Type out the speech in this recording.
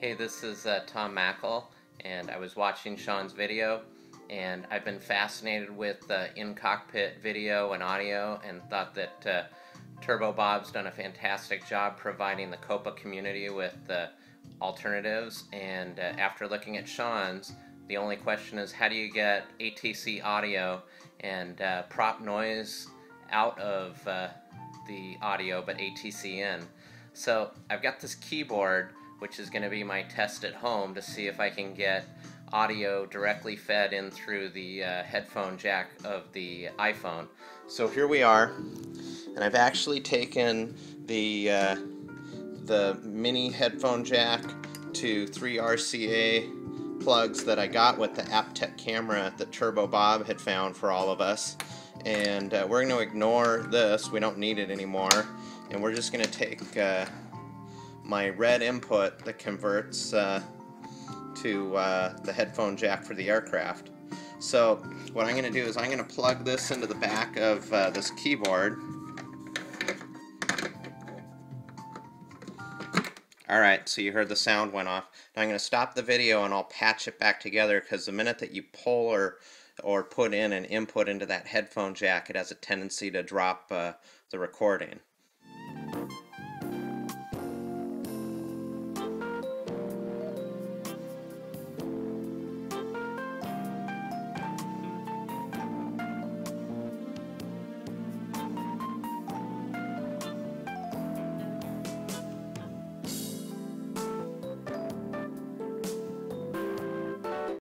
Hey, this is Tom Mackel, and I was watching Sean's video, and I've been fascinated with in-cockpit video and audio, and thought that Turbo Bob's done a fantastic job providing the Copa community with alternatives. And after looking at Sean's, the only question is, how do you get ATC audio and prop noise out of the audio but ATC in? So I've got this keyboard, which is going to be my test at home to see if I can get audio directly fed in through the headphone jack of the iPhone. So here we are, and I've actually taken the mini headphone jack to 3 RCA plugs that I got with the AppTech camera that Turbo Bob had found for all of us. And we're going to ignore this, we don't need it anymore, and we're just going to take my red input that converts to the headphone jack for the aircraft. So what I'm going to do is I'm going to plug this into the back of this keyboard. Alright, so you heard the sound went off. Now I'm going to stop the video and I'll patch it back together, because the minute that you pull or put in an input into that headphone jack, it has a tendency to drop the recording.